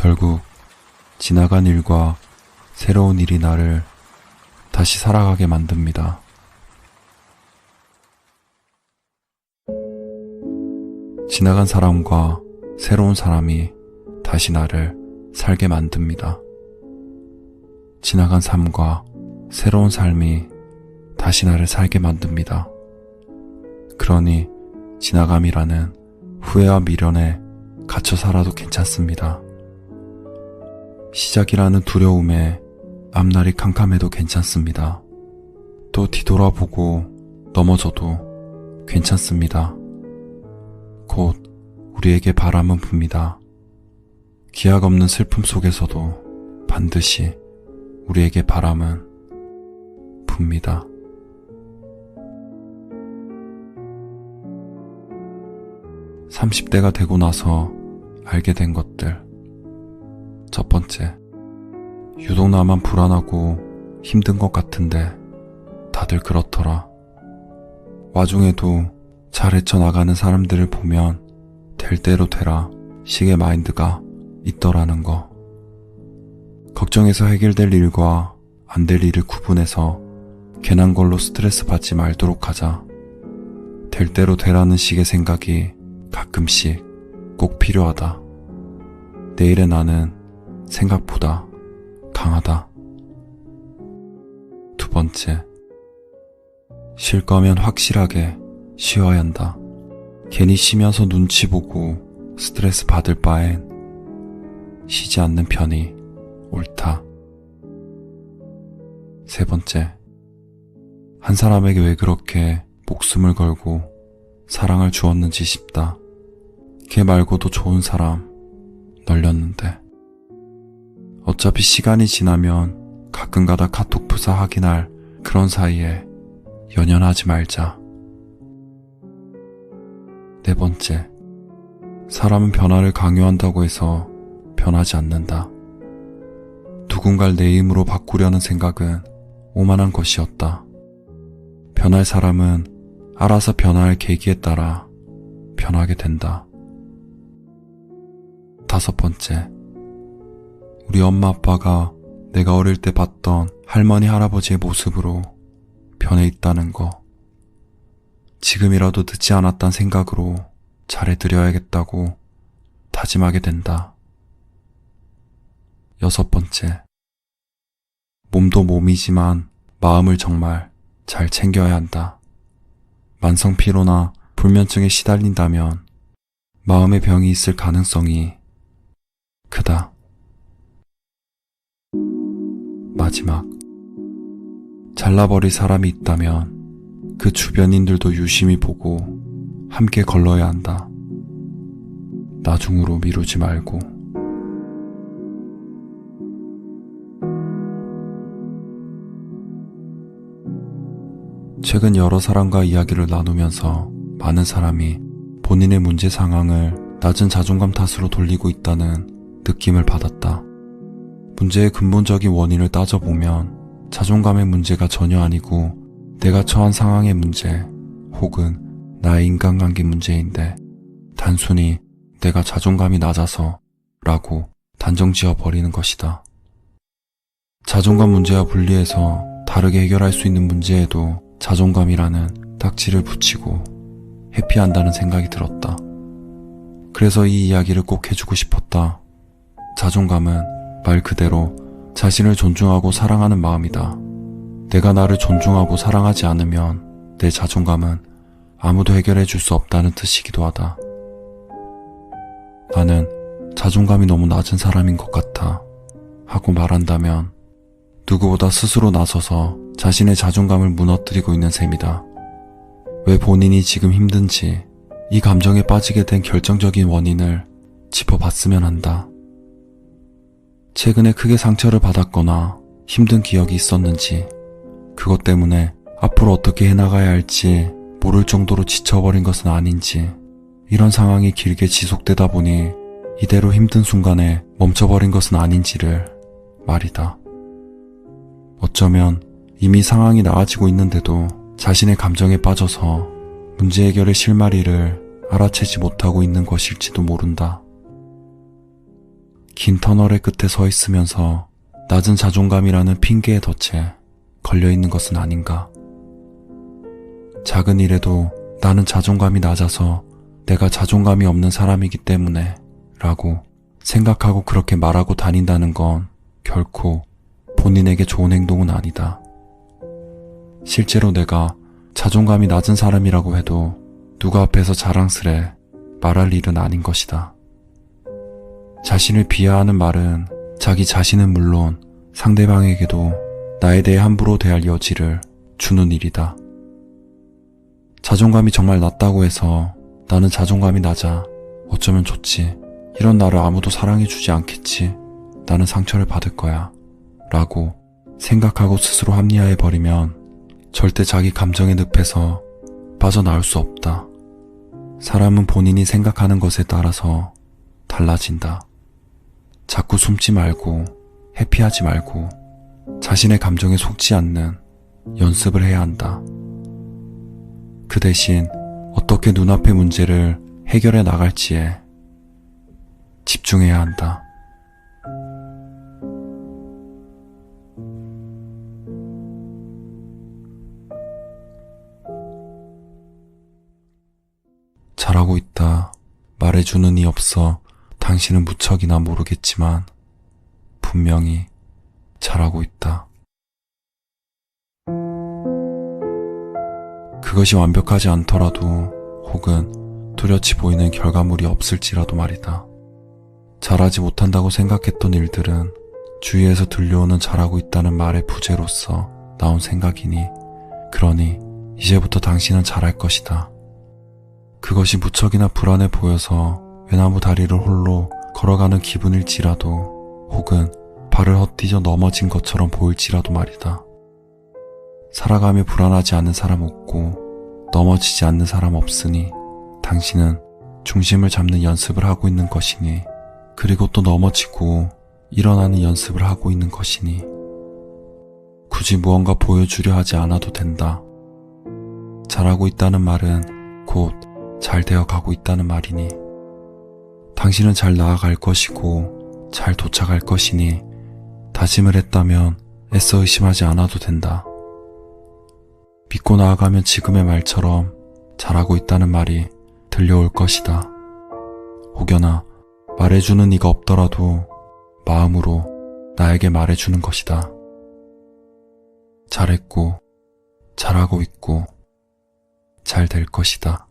결국 지나간 일과 새로운 일이 나를 다시 살아가게 만듭니다. 지나간 사람과 새로운 사람이 다시 나를 살게 만듭니다. 지나간 삶과 새로운 삶이 다시 나를 살게 만듭니다. 그러니 지나감이라는 후회와 미련에 갇혀 살아도 괜찮습니다. 시작이라는 두려움에 앞날이 캄캄해도 괜찮습니다. 또 뒤돌아보고 넘어져도 괜찮습니다. 곧 우리에게 바람은 붑니다. 기약 없는 슬픔 속에서도 반드시 우리에게 바람은 붑니다. 30대가 되고 나서 알게 된 것들. 첫 번째, 유독 나만 불안하고 힘든 것 같은데 다들 그렇더라. 와중에도 잘 헤쳐나가는 사람들을 보면 될 대로 되라 식의 마인드가 있더라는 거. 걱정해서 해결될 일과 안 될 일을 구분해서 괜한 걸로 스트레스 받지 말도록 하자. 될 대로 되라는 식의 생각이 가끔씩 꼭 필요하다. 내일의 나는 생각보다 강하다. 두 번째, 쉴 거면 확실하게 쉬어야 한다. 괜히 쉬면서 눈치 보고 스트레스 받을 바엔 쉬지 않는 편이 옳다. 세 번째, 한 사람에게 왜 그렇게 목숨을 걸고 사랑을 주었는지 싶다. 걔 말고도 좋은 사람 널렸는데. 어차피 시간이 지나면 가끔가다 카톡 프사 확인할 그런 사이에 연연하지 말자. 네 번째, 사람은 변화를 강요한다고 해서 변하지 않는다. 누군가를 내 힘으로 바꾸려는 생각은 오만한 것이었다. 변할 사람은 알아서 변화할 계기에 따라 변하게 된다. 다섯 번째, 우리 엄마 아빠가 내가 어릴 때 봤던 할머니 할아버지의 모습으로 변해 있다는 거. 지금이라도 늦지 않았단 생각으로 잘해드려야겠다고 다짐하게 된다. 여섯 번째, 몸도 몸이지만 마음을 정말 잘 챙겨야 한다. 만성 피로나 불면증에 시달린다면 마음의 병이 있을 가능성이 크다. 마지막, 잘라버릴 사람이 있다면 그 주변인들도 유심히 보고 함께 걸러야 한다. 나중으로 미루지 말고. 최근 여러 사람과 이야기를 나누면서 많은 사람이 본인의 문제 상황을 낮은 자존감 탓으로 돌리고 있다는 느낌을 받았다. 문제의 근본적인 원인을 따져보면 자존감의 문제가 전혀 아니고 내가 처한 상황의 문제 혹은 나의 인간관계 문제인데 단순히 내가 자존감이 낮아서 라고 단정 지어버리는 것이다. 자존감 문제와 분리해서 다르게 해결할 수 있는 문제에도 자존감이라는 딱지를 붙이고 회피한다는 생각이 들었다. 그래서 이 이야기를 꼭 해주고 싶었다. 자존감은 말 그대로 자신을 존중하고 사랑하는 마음이다. 내가 나를 존중하고 사랑하지 않으면 내 자존감은 아무도 해결해 줄 수 없다는 뜻이기도 하다. 나는 자존감이 너무 낮은 사람인 것 같아 하고 말한다면 누구보다 스스로 나서서 자신의 자존감을 무너뜨리고 있는 셈이다. 왜 본인이 지금 힘든지 이 감정에 빠지게 된 결정적인 원인을 짚어봤으면 한다. 최근에 크게 상처를 받았거나 힘든 기억이 있었는지, 그것 때문에 앞으로 어떻게 해나가야 할지 모를 정도로 지쳐버린 것은 아닌지, 이런 상황이 길게 지속되다 보니 이대로 힘든 순간에 멈춰버린 것은 아닌지를 말이다. 어쩌면 이미 상황이 나아지고 있는데도 자신의 감정에 빠져서 문제 해결의 실마리를 알아채지 못하고 있는 것일지도 모른다. 긴 터널의 끝에 서 있으면서 낮은 자존감이라는 핑계에 덫에 걸려있는 것은 아닌가. 작은 일에도 나는 자존감이 낮아서 내가 자존감이 없는 사람이기 때문에 라고 생각하고 그렇게 말하고 다닌다는 건 결코 본인에게 좋은 행동은 아니다. 실제로 내가 자존감이 낮은 사람이라고 해도 누가 앞에서 자랑스레 말할 일은 아닌 것이다. 자신을 비하하는 말은 자기 자신은 물론 상대방에게도 나에 대해 함부로 대할 여지를 주는 일이다. 자존감이 정말 낮다고 해서 나는 자존감이 낮아 어쩌면 좋지, 이런 나를 아무도 사랑해주지 않겠지, 나는 상처를 받을 거야 라고 생각하고 스스로 합리화해버리면 절대 자기 감정의 늪에서 빠져나올 수 없다. 사람은 본인이 생각하는 것에 따라서 달라진다. 자꾸 숨지 말고 회피하지 말고 자신의 감정에 속지 않는 연습을 해야 한다. 그 대신 어떻게 눈앞의 문제를 해결해 나갈지에 집중해야 한다. 잘하고 있다 말해주는 이 없어 당신은 무척이나 모르겠지만 분명히 잘하고 있다. 그것이 완벽하지 않더라도 혹은 뚜렷이 보이는 결과물이 없을지라도 말이다. 잘하지 못한다고 생각했던 일들은 주위에서 들려오는 잘하고 있다는 말의 부재로서 나온 생각이니, 그러니 이제부터 당신은 잘할 것이다. 그것이 무척이나 불안해 보여서 외나무 다리를 홀로 걸어가는 기분일지라도 혹은 발을 헛디뎌 넘어진 것처럼 보일지라도 말이다. 살아가며 불안하지 않는 사람 없고 넘어지지 않는 사람 없으니 당신은 중심을 잡는 연습을 하고 있는 것이니, 그리고 또 넘어지고 일어나는 연습을 하고 있는 것이니 굳이 무언가 보여주려 하지 않아도 된다. 잘하고 있다는 말은 곧 잘 되어 가고 있다는 말이니 당신은 잘 나아갈 것이고 잘 도착할 것이니 다짐을 했다면 애써 의심하지 않아도 된다. 믿고 나아가면 지금의 말처럼 잘하고 있다는 말이 들려올 것이다. 혹여나 말해주는 이가 없더라도 마음으로 나에게 말해주는 것이다. 잘했고 잘하고 있고 잘 될 것이다.